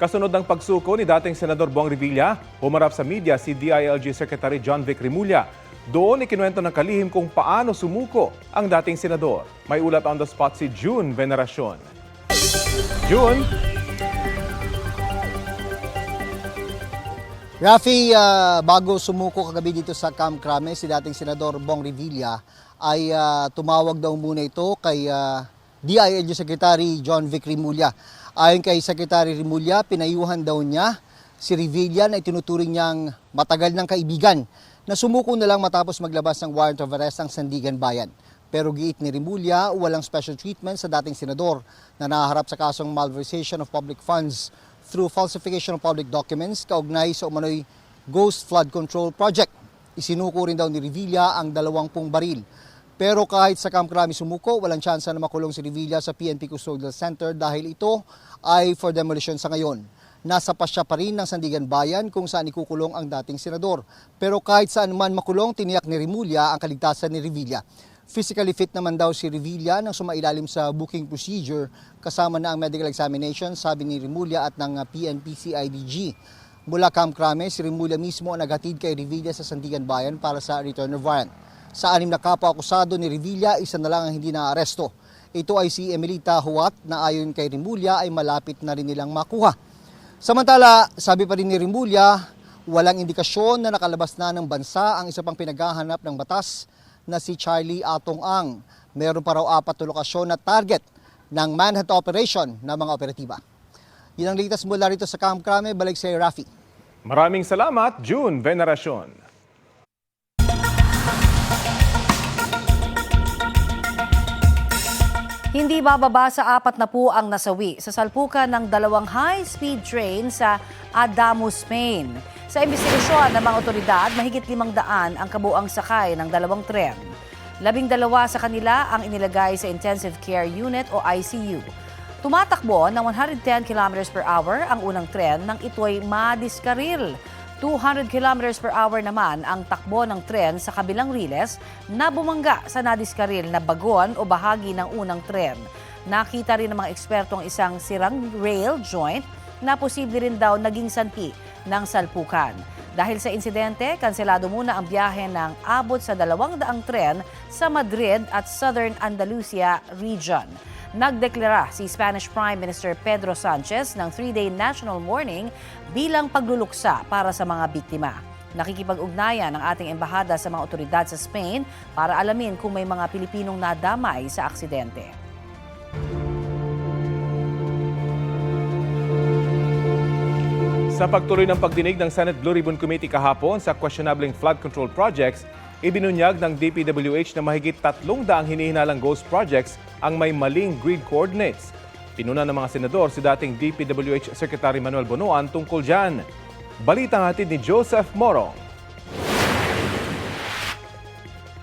Kasunod ng pagsuko ni dating Senador Bong Revilla, humarap sa media si DILG Secretary John Vic Remulla. Doon ikinuwento ng kalihim kung paano sumuko ang dating senador. May ulat on the spot si June Veneracion. June? Rafi, bago sumuko kagabi dito sa Camp Crame, si dating Senador Bong Revilla ay tumawag daw muna ito kay DILG Secretary John Vic Remulla. Ayon kay Secretary Remulla, pinayuhan daw niya si Revilla na itinuturing niyang matagal ng kaibigan na sumuko na lang matapos maglabas ng warrant of arrest ang Sandigan Bayan. Pero giit ni Remulla, walang special treatment sa dating senador na nahaharap sa kasong malversation of public funds through falsification of public documents kaugnay sa umano'y Ghost Flood Control Project. Isinuko rin daw ni Revilla ang 20 baril. Pero kahit sa Camp Crame sumuko, walang tsansa na makulong si Revilla sa PNP Custodial Center dahil ito ay for demolition sa ngayon. Nasa pasya pa rin ng Sandigan Bayan kung saan ikukulong ang dating senador. Pero kahit saan man makulong, tiniyak ni Remulla ang kaligtasan ni Revilla. Physically fit naman daw si Revilla nang sumailalim sa booking procedure kasama na ang medical examination, sabi ni Remulla at ng PNP-CIDG. Mula Camp Crame, si Remulla mismo ang naghatid kay Revilla sa Sandigan Bayan para sa return of warrant. Sa 6 na kapwa-akusado ni Revilla, isa na lang ang hindi naaresto. Ito ay si Emelita Huat na ayon kay Remulla ay malapit na rin nilang makuha. Samantala, sabi pa rin ni Remulla, walang indikasyon na nakalabas na ng bansa ang isa pang pinaghahanap ng batas na si Charlie Atong Ang. Meron pa raw 4 na lokasyon na target ng manhunt operation ng mga operatiba. Yan ang litas mula rito sa Camp Crame. Balik sa Rafi. Maraming salamat, June Veneracion. Hindi bababa sa 4 na po ang nasawi sa salpukan ng 2 high-speed train sa Adamu, Spain. Sa investigasyon ng mga otoridad, mahigit 500 ang kabuang sakay ng 2 tren. 12 sa kanila ang inilagay sa Intensive Care Unit o ICU. Tumatakbo ng 110 km per hour ang unang tren nang ito'y madiskaril. 200 km per hour naman ang takbo ng tren sa kabilang riles na bumangga sa nadiskaril na bagon o bahagi ng unang tren. Nakita rin ng mga eksperto ang isang sirang rail joint na posible rin daw naging sanhi ng salpukan. Dahil sa insidente, kanselado muna ang biyahe ng abot sa 200 tren sa Madrid at Southern Andalusia region. Nagdeklara si Spanish Prime Minister Pedro Sanchez ng 3-day national mourning bilang pagluluksa para sa mga biktima. Nakikipag-ugnayan ang ating embahada sa mga otoridad sa Spain para alamin kung may mga Pilipinong nadamay sa aksidente. Sa pagtuloy ng pagdinig ng Senate Blue Ribbon Committee kahapon sa questionabling flood control projects, ibinunyag ng DPWH na mahigit 300 hinihinalang ghost projects ang may maling grid coordinates. Pinuna ng mga senador si dating DPWH Secretary Manuel Bonoan tungkol dyan. Balitang hatid ni Joseph Morong.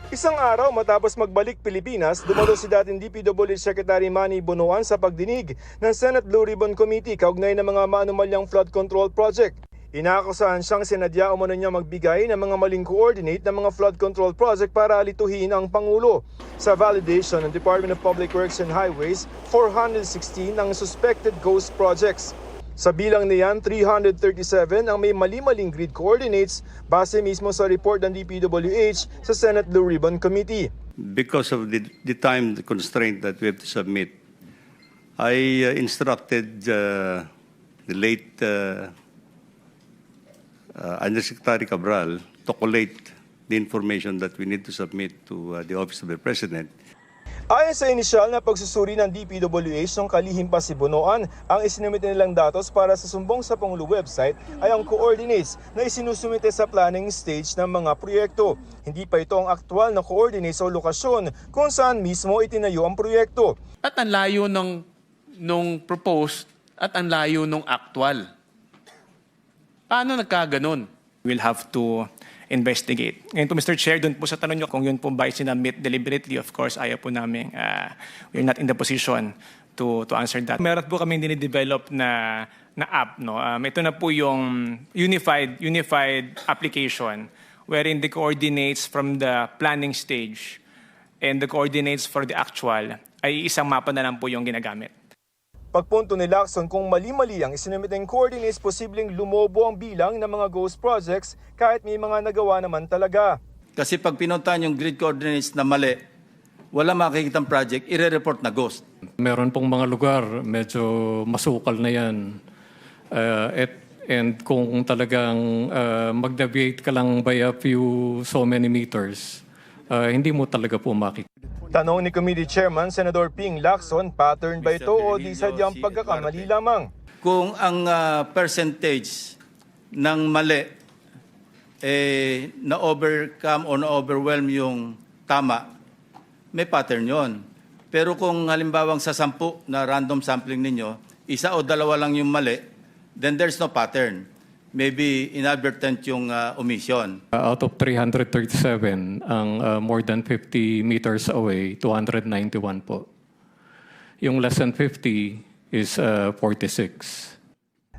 Isang araw matapos magbalik Pilipinas, dumalo si dating DPWH Secretary Manny Bonoan sa pagdinig ng Senate Blue Ribbon Committee kaugnay ng mga maanumalyang flood control project. Inaakusahan siyang sinadya umano niya magbigay ng mga maling coordinate ng mga flood control project para alituhin ang Pangulo. Sa validation ng Department of Public Works and Highways, 416 ang suspected ghost projects. Sa bilang niyan, 337 ang may mali-maling grid coordinates base mismo sa report ng DPWH sa Senate Blue Ribbon Committee. Because of the time constraint that we have to submit, I instructed the late Undersecretary Cabral to collate the information that we need to submit to the Office of the President. Ayon sa inisyal na pagsusuri ng DPWH nung kalihim pa si Bonoan, ang isinumite nilang datos para sa sumbong sa Pangulo website ay ang coordinates na isinusumite sa planning stage ng mga proyekto. Hindi pa ito ang aktual na coordinates o lokasyon kung saan mismo itinayo ang proyekto. At ang layo nung proposed at ang layo nung actual. Paano nagkaganon? We'll have to investigate. Ngayon po, Mr. Chair, doon po sa tanong nyo kung yun po ba sinamit deliberately, of course, ayaw po namin. We're not in the position to answer that. Meron po kami dinidevelop na app. No? Ito na po yung unified application wherein the coordinates from the planning stage and the coordinates for the actual ay isang mapa na lang po yung ginagamit. Pagpunto ni Lacson kung mali-mali ang isinumiteng coordinates, posibleng lumobo ang bilang ng mga ghost projects kahit may mga nagawa naman talaga. Kasi pag pinuntahan yung grid coordinates na mali, wala makikitang project, ire-report na ghost. Meron pong mga lugar, medyo masukal na yan. And kung talagang mag-deviate ka lang by a few so many meters, hindi mo talaga po makikita. Tanong ni Committee Chairman Senador Ping Lacson, pattern ba ito o di sadyang pagkakamali lamang? Kung ang percentage ng mali na-overcome o na-overwhelm yung tama, may pattern yon. Pero kung halimbawang sa 10 na random sampling ninyo, 1 o 2 lang yung mali, then there's no pattern. Maybe inadvertent yung omission. Out of 337, ang more than 50 meters away, 291 po. Yung less than 50 is 46.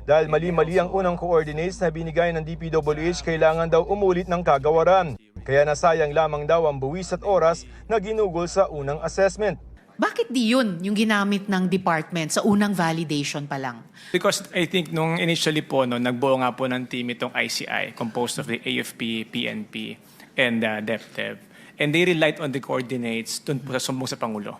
Dahil mali-mali ang unang coordinates na binigay ng DPWH, kailangan daw umulit ng kagawaran. Kaya nasayang lamang daw ang buwis at oras na ginugol sa unang assessment. Bakit di yun yung ginamit ng department sa unang validation pa lang? Because I think nung initially po, no, nagbuo nga po ng team itong ICI, composed of the AFP, PNP, and DepDev. And they relied on the coordinates dun po sa sumbong sa Pangulo.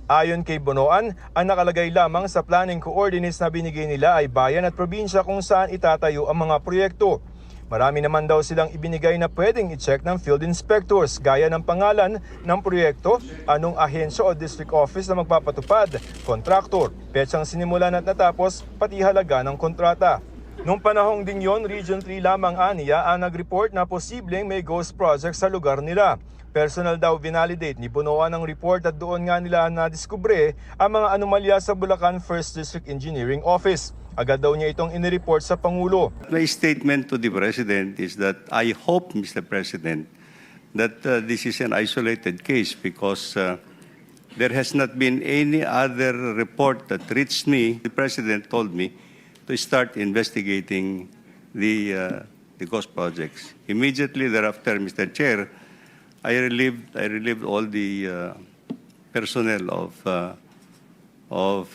Ayon kay Bonoan, ang nakalagay lamang sa planning coordinates na binigay nila ay bayan at probinsya kung saan itatayo ang mga proyekto. Marami naman daw silang ibinigay na pwedeng i-check ng field inspectors, gaya ng pangalan ng proyekto, anong ahensya o district office na magpapatupad, kontraktor, petsang sinimulan at natapos, pati halaga ng kontrata. Nung panahong din yon, Region 3 lamang aniya ang nag-report na posibleng may ghost project sa lugar nila. Personal daw vinalidate ni Bonoan ang report at doon nga nila nadiskubre ang mga anomalya sa Bulacan 1st District Engineering Office. Agad daw niya itong inireport sa Pangulo. My statement to the President is that I hope, Mr. President, that this is an isolated case because there has not been any other report that reached me. The President told me to start investigating the ghost projects. Immediately thereafter, Mr. Chair, I relieved all the personnel of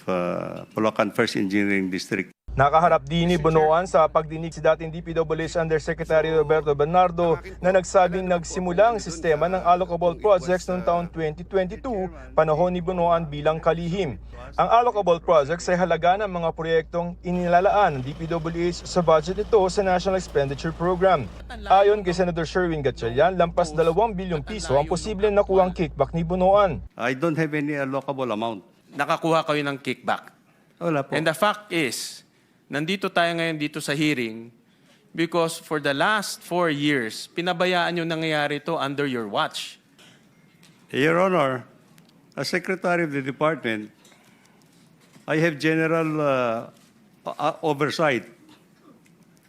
Bulacan 1st Engineering District. Nakaharap din ni Bonoan sa pagdinig si dating DPWH Undersecretary Roberto Bernardo na nagsabing nagsimula ang sistema ng allocable projects noong taong 2022, panahon ni Bonoan bilang kalihim. Ang allocable projects ay halaga ng mga proyektong inilalaan ng DPWH sa budget ito sa National Expenditure Program. Ayon kay Senator Sherwin Gatchalian, lampas 2 bilyong piso ang posibleng nakuhang kickback ni Bonoan. I don't have any allocable amount. Nakakuha kayo ng kickback. Wala po. And the fact is, nandito tayo ngayon dito sa hearing because for the last 4 years, pinabayaan yung nangyayari ito under your watch. Your Honor, as Secretary of the Department, I have general oversight.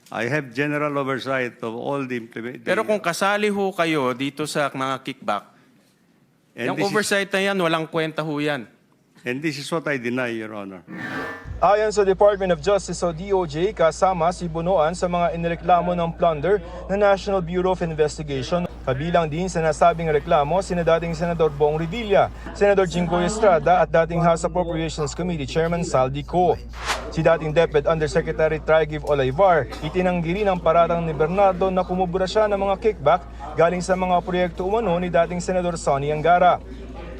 I have general oversight of all the implementation. Pero kung kasali ho kayo dito sa mga kickback, yung oversight na yan, walang kwenta ho yan. And this is what I deny, Your Honor. Ayon sa Department of Justice o DOJ, kasama si Bonoan sa mga inireklamo ng plunder ng National Bureau of Investigation. Kabilang din sa nasabing reklamo sina dating Senador Bong Revilla, Senador Jinggoy Estrada at dating House Appropriations Committee Chairman Saldi Co. Si dating DepEd Undersecretary Trigiv Olaivar, itinanggi rin ang paratang ni Bernardo na kumubura siya ng mga kickback galing sa mga proyekto umano ni dating Senador Sonny Angara.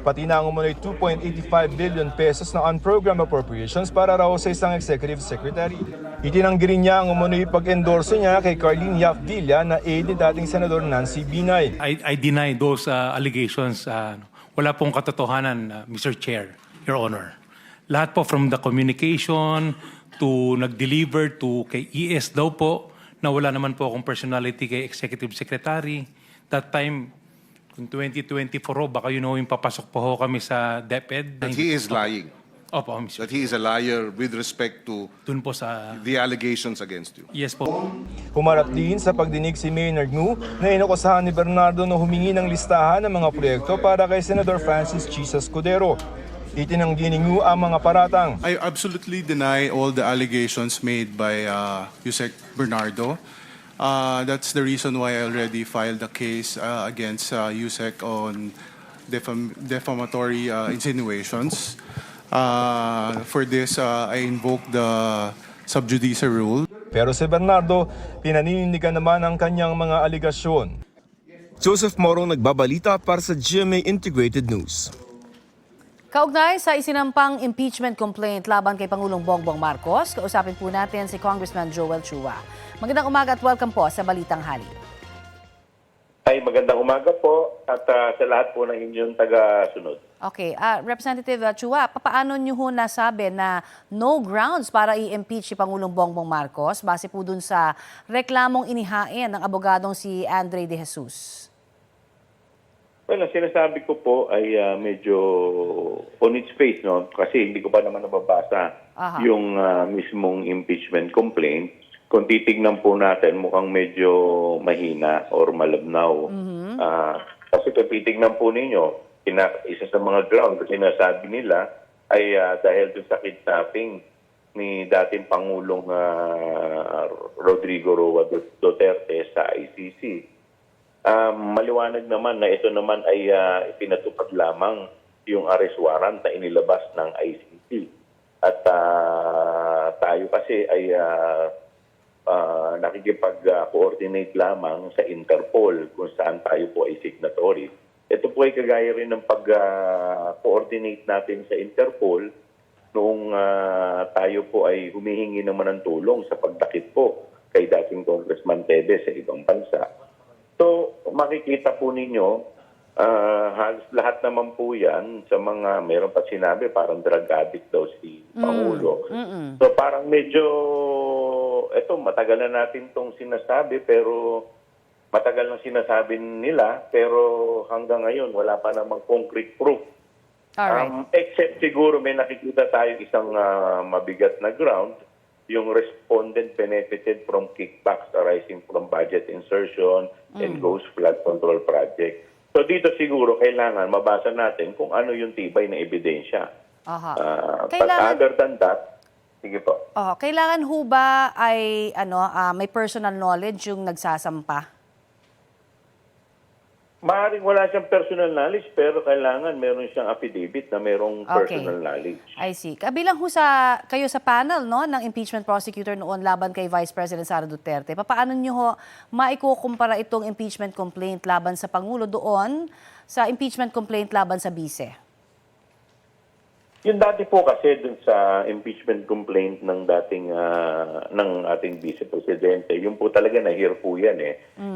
Pati na ang umunoy 2.85 billion pesos na unprogrammed appropriations para raw sa isang executive secretary. Itinanggi rin niya ang umunoy pag-endorso niya kay Carlene Yap Villa na aide ni dating Senador Nancy Binay. I deny those allegations. Wala pong katotohanan, Mr. Chair, Your Honor. Lahat po from the communication to nag-deliver to kay ES daw po na wala naman po akong personality kay Executive Secretary. That time, kung 2024 baka yun yung papasok po ho kami sa DepEd. That he is lying. Opo, Mr. That he is a liar with respect to Dun po sa... the allegations against you. Yes po. Humarap din sa pagdinig si Maynard Ngu na inukusahan ni Bernardo na humingi ng listahan ng mga proyekto para kay Senador Francis Chisa Escudero. Itinanggi ni Ngu ang mga paratang. I absolutely deny all the allegations made by Yusek Bernardo. That's the reason why I already filed a case against Yusek on defamatory insinuations. For this, I invoke the sub judice rule. Pero si Bernardo, pinaninindigan naman ang kanyang mga aligasyon. Joseph Morong nagbabalita para sa GMA Integrated News. Kaugnay sa isinampang impeachment complaint laban kay Pangulong Bongbong Marcos, kausapin po natin si Congressman Joel Chua. Magandang umaga at welcome po sa Balitang Hali. Ay, magandang umaga po at sa lahat po ng inyong taga-sunod. Okay, Representative Chua, paano niyo ho nasabi na no grounds para i-impeach si Pangulong Bongbong Marcos base po dun sa reklamong inihain ng abogadong si Andre De Jesus? Well, ang sinasabi ko po ay medyo on its face, no? Kasi hindi ko pa naman nababasa yung mismong impeachment complaint. Kung titignan po natin, mukhang medyo mahina or malabnaw. Kasi kung titignan po ninyo, isa sa mga ground na sinasabi nila ay dahil doon sa kidnapping ni dating Pangulong Rodrigo Roa Duterte sa ICC. Maliwanag naman na ito naman ay ipinatupad lamang yung arrest warrant na inilabas ng ICC. At tayo kasi ay nakikipag-coordinate lamang sa Interpol kung saan tayo po ay signatory. Ito po ay kagaya rin ng pag-coordinate natin sa Interpol noong tayo po ay humihingi naman ng tulong sa pagdakip po kay dating Congressman Tede sa ibang bansa. So, makikita po ninyo, halos lahat naman po yan sa mga, meron pa sinabi, parang drug addict daw si Pangulo. So, parang medyo, eto, matagal na natin itong sinasabi, pero matagal na sinasabi nila, pero hanggang ngayon, wala pa namang concrete proof. Except siguro may nakikita tayo isang mabigat na ground, yung respondent benefited from kickbacks arising from budget insertion and Ghost Flood Control Project. So dito siguro kailangan mabasa natin kung ano yung tibay na ebidensya. But other than that, sige po. Kailangan ho ba ay may personal knowledge yung nagsasampa? Maaaring wala siyang personal knowledge pero kailangan meron siyang affidavit na merong personal knowledge. I see. Kabilang ho kayo sa panel ng impeachment prosecutor noon laban kay Vice President Sara Duterte. Paano niyo ho maikukumpara itong impeachment complaint laban sa Pangulo doon sa impeachment complaint laban sa Bise? Yung dati po kasi dun sa impeachment complaint ng ating Vice Presidente, yung po talaga na-hear po yan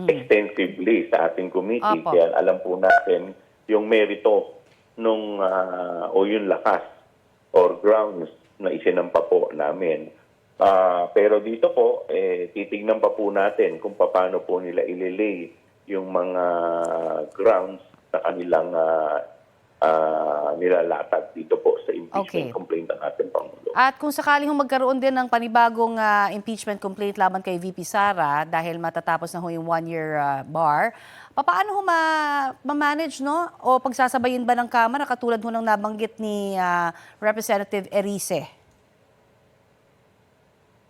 extensively sa ating committee. Kaya alam po natin yung merito nung o yung lakas or grounds na isinampa po namin. Pero dito po, titignan pa po natin kung paano po nila ililay yung mga grounds na kanilang nilalatag dito po sa impeachment complaint ng ating Pangulo. At kung sakaling magkaroon din ng panibagong impeachment complaint laban kay VP Sara dahil matatapos na ho yung 1-year bar, paano ho ma-manage o pagsasabayin ba ng Kamara katulad ho ng nabanggit ni Representative Erice?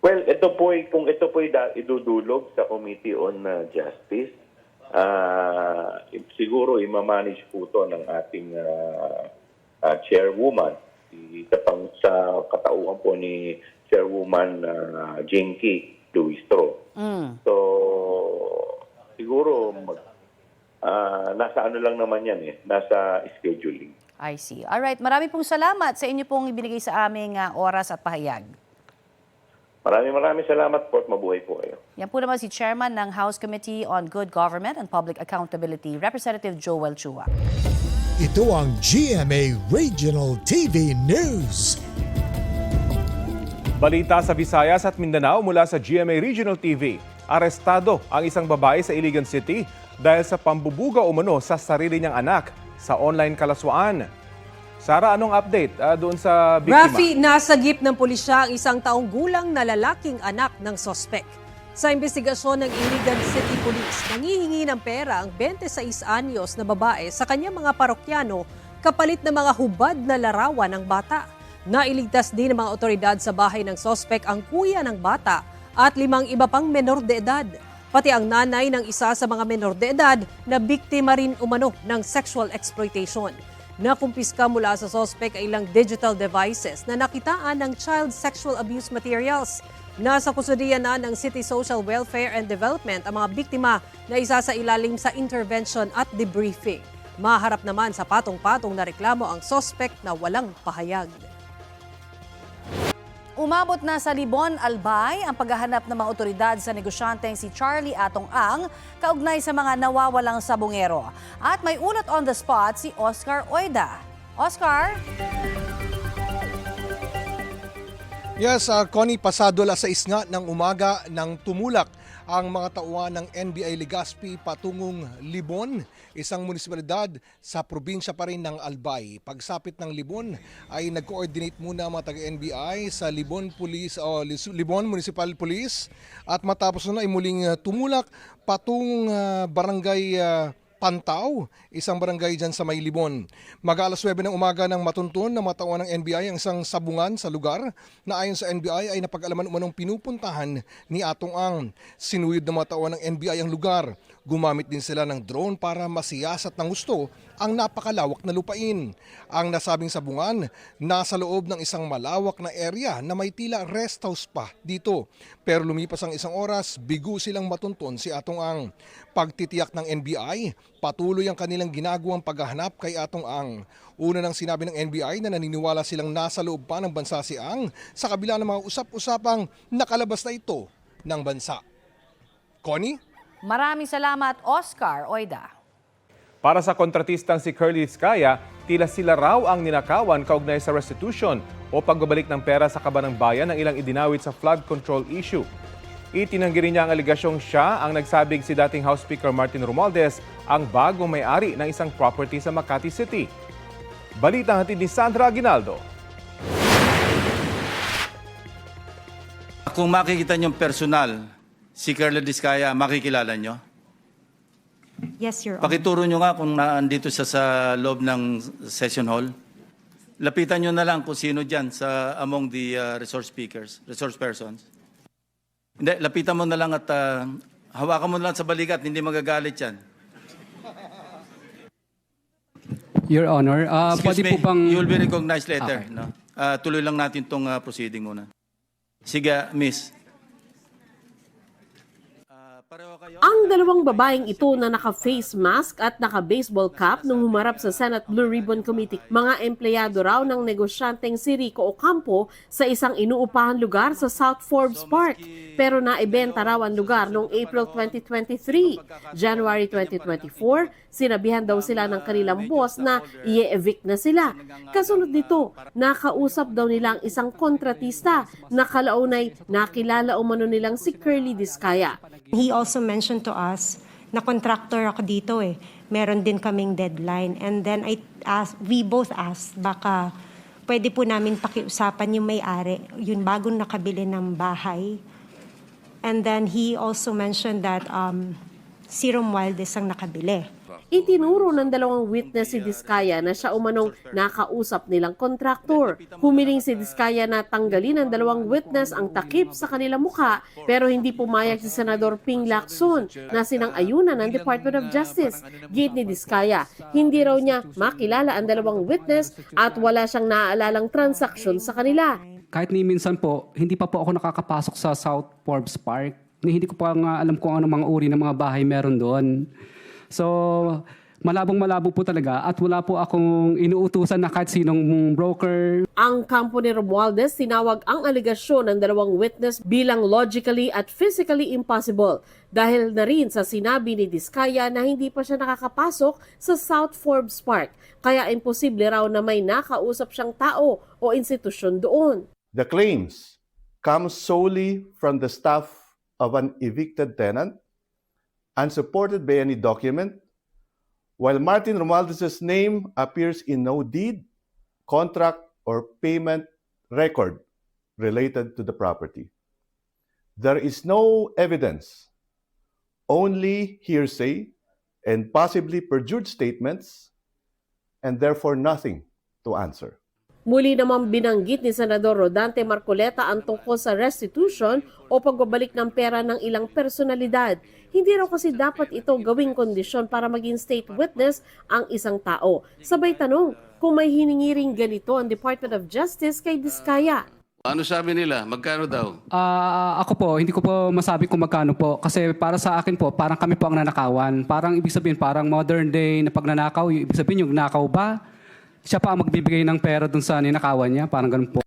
Well, kung ito po idudulog sa Committee on Justice, siguro i-manage po ito ng ating chairwoman sa katauhan po ni Chairwoman Jinky Luistro. So, siguro nasa lang naman yan nasa scheduling. I see. Alright, marami pong salamat sa inyo pong ibinigay sa aming oras at pahayag. Maraming salamat po at mabuhay po kayo. Yan po naman si Chairman ng House Committee on Good Government and Public Accountability, Representative Joel Chua. Ito ang GMA Regional TV News. Balita sa Visayas at Mindanao mula sa GMA Regional TV. Arestado ang isang babae sa Iligan City dahil sa pambubuga umano sa sarili niyang anak sa online kalaswaan. Sara, anong update doon sa biktima? Rafi, nasagip ng pulisya ang isang taong gulang na lalaking anak ng sospek. Sa investigasyon ng Iligan City Police, nangihingi ng pera ang 26 anyos na babae sa kanyang mga parokyano kapalit ng mga hubad na larawan ng bata. Nailigtas din ng mga otoridad sa bahay ng sospek ang kuya ng bata at 5 iba pang menor de edad. Pati ang nanay ng isa sa mga menor de edad na biktima rin umano ng sexual exploitation. Nakumpiska mula sa sospek ay ilang digital devices na nakitaan ng child sexual abuse materials. Nasa kusudian na ng City Social Welfare and Development ang mga biktima na isa sa ilalim sa intervention at debriefing. Maharap naman sa patong-patong na reklamo ang sospek na walang pahayag. Umabot na sa Libon, Albay ang paghahanap ng mga otoridad sa negosyanteng si Charlie Atong Ang kaugnay sa mga nawawalang sabungero. At may ulat on the spot si Oscar Oida. Oscar? Yes, Connie, pasado alas 6 nga ng umaga nang tumulak ang mga tauhan ng NBI Legazpi patungong Libon, isang munisipalidad sa probinsya pa rin ng Albay. Pagsapit ng Libon ay nag-coordinate muna ang mga taga-NBI sa Libon Libon Municipal Police at matapos na ay muling tumulak patungong barangay Pantaw, isang barangay dyan sa May Libon. Mag-alas 9 ng umaga nang matunton na matauhan ng NBI ang isang sabungan sa lugar na ayon sa NBI ay napag-alaman umanong pinupuntahan ni Atong Ang. Sinuyod na matauhan ng NBI ang lugar. Gumamit din sila ng drone para masiyasat ng gusto ang napakalawak na lupain. Ang nasabing sabungan nasa loob ng isang malawak na area na may tila rest house pa dito. Pero lumipas ang isang oras, bigo silang matunton si Atong Ang. Pagtitiyak ng NBI, patuloy ang kanilang ginagawang paghahanap kay Atong Ang. Una nang sinabi ng NBI na naniniwala silang nasa loob pa ng bansa si Ang sa kabila ng mga usap-usapang nakalabas na ito ng bansa. Connie? Maraming salamat, Oscar Oida. Para sa kontratistang si Curly Diskaya, tila sila raw ang ninakawan kaugnay sa restitution o pagbabalik ng pera sa kabanang bayan ng ilang idinawit sa flood control issue. Itinanggi rin niya ang aligasyong siya ang nagsabing si dating House Speaker Martin Romualdez ang bagong may-ari ng isang property sa Makati City. Balita hatid ni Sandra Aguinaldo. Kung makikita niyong personal, si Curly Diskaya, makikilala niyo? Yes, Your Honor. Pakituro niyo nga kung naandito siya sa loob ng session hall. Lapitan niyo na lang kung sino dyan sa among the resource persons. Hindi, lapitan mo na lang at hawakan mo na lang sa balikat, hindi magagalit yan. Your Honor, Excuse pwede me, po bang... you'll be recognized later. Okay. No? Tuloy lang natin itong proceeding muna. Sige, Miss. Ang dalawang babaeng ito na naka-face mask at naka-baseball cap nung humarap sa Senate Blue Ribbon Committee, mga empleyado raw ng negosyanteng si Rico Ocampo sa isang inuupahan lugar sa South Forbes Park. Pero naibenta raw ang lugar noong April 2023. January 2024, sinabihan daw sila ng kanilang boss na i-evict na sila. Kasunod nito, nakausap daw nilang isang kontratista na kalaunay nakilala umano nilang si Curly Diskaya. He also mentioned to us na contractor ako dito eh. Meron din kaming deadline. And then we both asked, baka pwede po namin pakiusapan yung may-ari, yung bagong nakabili ng bahay. And then he also mentioned that si Romualdez ang nakabili. Itinuro ng dalawang witness si Diskaya na siya umanong nakausap nilang kontraktor. Humiling si Diskaya na tanggalin ng dalawang witness ang takip sa kanilang mukha pero hindi pumayag si Senador Ping Lacson na sinang-ayunan ng Department of Justice. Gate ni Diskaya, hindi raw niya makilala ang dalawang witness at wala siyang naaalalang transaksyon sa kanila. Kahit ni minsan po, hindi pa po ako nakakapasok sa South Forbes Park. Hindi ko pa nga alam kung ano mga uri ng mga bahay meron doon. So, malabong-malabo po talaga at wala po akong inuutusan na kahit sinong broker. Ang kampo ni Romualdez tinawag ang aligasyon ng dalawang witness bilang logically at physically impossible dahil na rin sa sinabi ni Diskaya na hindi pa siya nakakapasok sa South Forbes Park. Kaya imposible raw na may nakausap siyang tao o institusyon doon. The claims come solely from the staff of an evicted tenant, unsupported by any document, while Martin Romualdez's name appears in no deed, contract, or payment record related to the property. There is no evidence, only hearsay and possibly perjured statements, and therefore nothing to answer. Muli namang binanggit ni Senador Rodante Marcoleta ang tungkol sa restitution o pagbabalik ng pera ng ilang personalidad. Hindi raw kasi dapat ito gawing kondisyon para maging state witness ang isang tao. Sabay tanong kung may hiningi ring ganito ang Department of Justice kay Diskaya. Ano sabi nila? Magkano daw? Ako po, hindi ko po masabi kung magkano po. Kasi para sa akin po, parang kami po ang nanakawan. Parang ibig sabihin, parang modern day na pagnanakaw. Ibig sabihin, yung nakaw ba? Siya pa ang magbibigay ng pera dun sa ninakawan niya. Parang ganun po.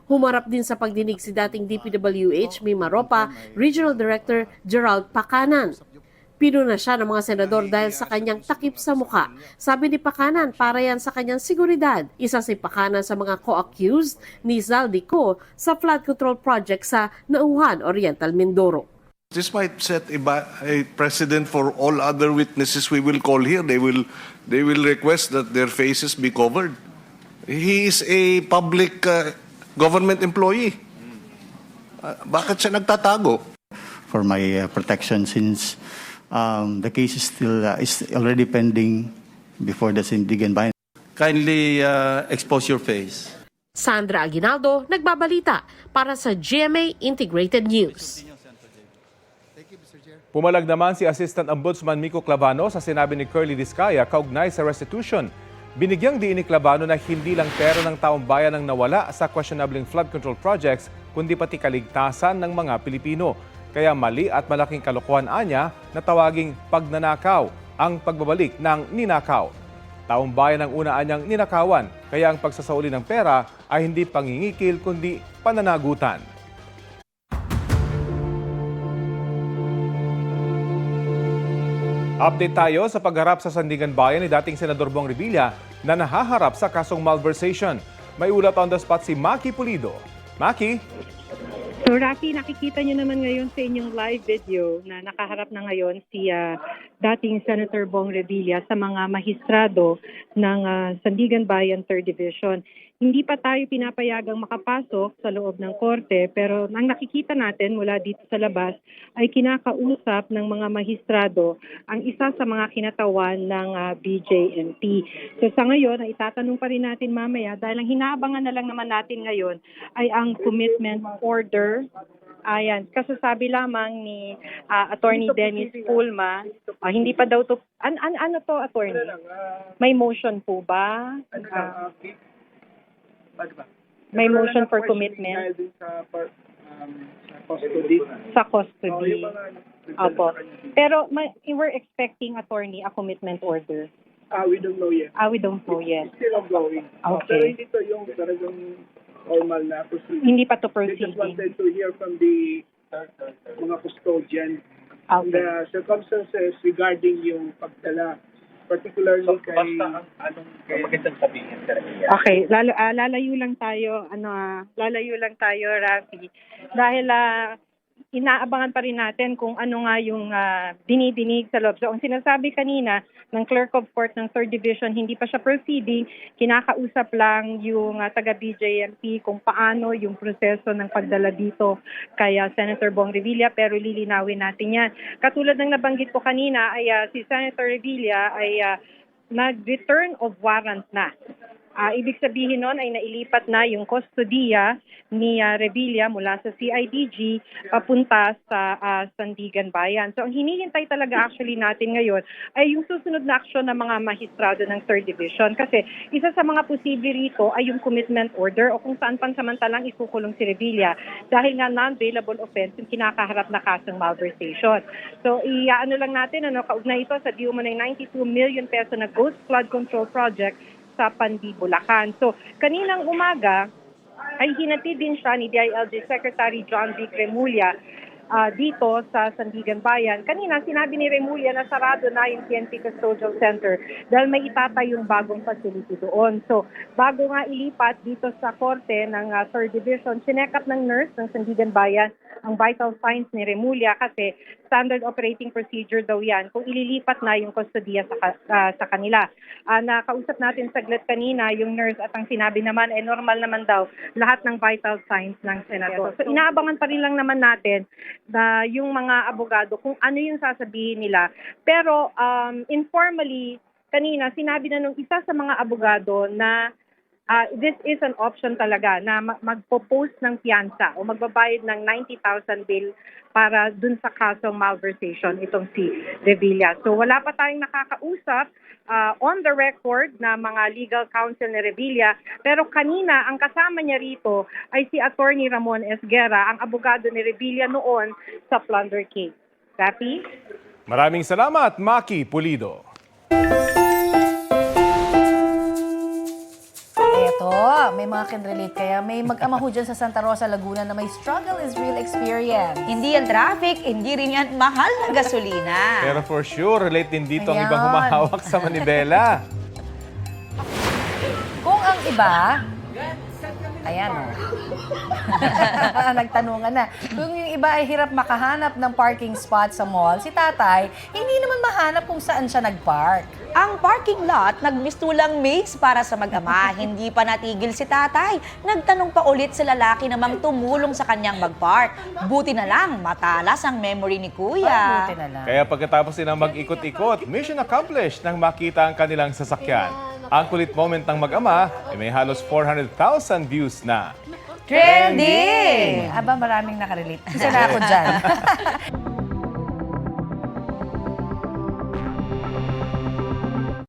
Humarap din sa pagdinig si dating DPWH Mima Ropa, Regional Director Gerald Pakanan. Pinuna siya ng mga senador dahil sa kanyang takip sa mukha. Sabi ni Pakanan, para yan sa kanyang seguridad. Isa si Pakanan sa mga co-accused ni Zaldico sa flood control project sa Nauhan, Oriental Mindoro. This might set a precedent for all other witnesses we will call here. They will request that their faces be covered. He is a public government employee. Bakit siya nagtatago? For my protection, since the case is already pending before the Sandigan Bayan. Kindly expose your face. Sandra Aguinaldo, nagbabalita para sa GMA Integrated News. Pumalag naman si Assistant Ombudsman Miko Clavano sa sinabi ni Curly Diskaya kaugnay sa restitution. Binigyang diin ni Clavano na hindi lang pera ng taong bayan ang nawala sa questionable flood control projects, kundi pati kaligtasan ng mga Pilipino. Kaya mali at malaking kalokohan anya na tawaging pagnanakaw ang pagbabalik ng ninakaw. Taong bayan ang una anyang ninakawan, kaya ang pagsasauli ng pera ay hindi pangingikil kundi pananagutan. Update tayo sa pagharap sa Sandigan Bayan ni dating Senador Bong Revilla na nahaharap sa kasong malversation. May ulat on the spot si Maki Pulido. Maki? So Rafi, nakikita niyo naman ngayon sa inyong live video na nakaharap na ngayon si dating Senator Bong Revilla sa mga mahistrado ng Sandigan Bayan 3rd Division. Hindi pa tayo pinapayagang makapasok sa loob ng korte pero ang nakikita natin mula dito sa labas ay kinakausap ng mga mahistrado ang isa sa mga kinatawan ng BJMP. So sa ngayon, ay itatanong pa rin natin mamaya dahil ang hinaabangan na lang naman natin ngayon ay ang commitment order. Ayan, kasasabi lamang ni Attorney Dennis Pulma, hindi pa daw to, ano to, Attorney? May motion po ba? May motion for commitment? Sa custody. Opo. Pero we're expecting, Attorney, a commitment order. We don't know yet. We don't know yet. It's still ongoing. Okay. Pero hindi to yung talagang formal na proceeding. Hindi pa to They proceeding. just wanted to hear from the mga custodian Okay. the circumstances regarding yung pagdala, particularly kay magandang sabihin. Okay, lalayo lang tayo, Rafi. Dahil inaabangan pa rin natin kung ano nga yung dinidinig sa loob. So, ang sinasabi kanina ng Clerk of Court ng 3rd Division, hindi pa siya proceeding, kinakausap lang yung taga-BJMP kung paano yung proseso ng pagdala dito kay Senator Bong Revilla, pero lilinawin natin yan. Katulad ng nabanggit ko kanina, ay si Senator Revilla ay nag-return of warrant na. Ibig sabihin nun ay nailipat na yung kustodiya ni Revilla mula sa CIDG papunta sa Sandigan Bayan. So ang hinihintay talaga actually natin ngayon ay yung susunod na aksyon ng mga mahistrado ng 3rd Division. Kasi isa sa mga posible rito ay yung commitment order o kung saan pansamantalang ikukulong si Revilla dahil nga non-bailable offense yung kinakaharap na kasong malversation. So iaano lang natin, kaugnay ito sa diuma ng 92 million peso na Ghost Flood Control Project sa Pandi, Bulacan. So, kaninang umaga ay hinatid din siya ni DILG Secretary John V. Remulla dito sa Sandigan Bayan. Kanina, sinabi ni Remulla na sarado na yung PNP Custodial Center dahil may itatayong bagong facility doon. So, bago nga ilipat dito sa korte ng 3rd Division, sineck up ng nurse ng Sandigan Bayan ang vital signs ni Remulla kasi standard operating procedure daw yan kung ililipat na yung kustodiya sa kanila. Nakausap natin saglit kanina yung nurse at ang sinabi naman ay normal naman daw lahat ng vital signs ng senador. So inaabangan pa rin lang naman natin na yung mga abogado kung ano yung sasabihin nila. Pero informally, kanina sinabi na nung isa sa mga abogado na this is an option talaga na magpo-post ng piyansa o magbabayad ng 90,000 bill para dun sa kasong malversation itong si Revilla. So wala pa tayong nakakausap on the record na mga legal counsel ni Revilla, pero kanina ang kasama niya rito ay si Attorney Ramon Esguerra, ang abogado ni Revilla noon sa plunder case. Rafi? Maraming salamat, Maki Pulido. Eto, may mga can-relate kaya may mag-ama ho dyan sa Santa Rosa, Laguna na may struggle is real experience. Hindi yan traffic, hindi rin yan mahal na gasolina. Pero for sure, relate din dito ang Ayan. ibang humahawak sa manibela. Kung ang iba, ayan o. Nagtanungan na. Kung yung iba ay hirap makahanap ng parking spot sa mall, si tatay, hindi naman mahanap kung saan siya nag-park. Ang parking lot, nagmistulang maze para sa mag-ama. Hindi pa natigil si tatay. Nagtanong pa ulit sa lalaki namang tumulong sa kanyang mag-park. Buti na lang, matalas ang memory ni kuya. Buti na lang. Kaya pagkatapos nilang mag-ikot-ikot, mission accomplished nang makita ang kanilang sasakyan. Ang kulit moment ng mag-ama ay may halos 400,000 views na. Trending! Aba, maraming nakarelate. Isa na ako dyan.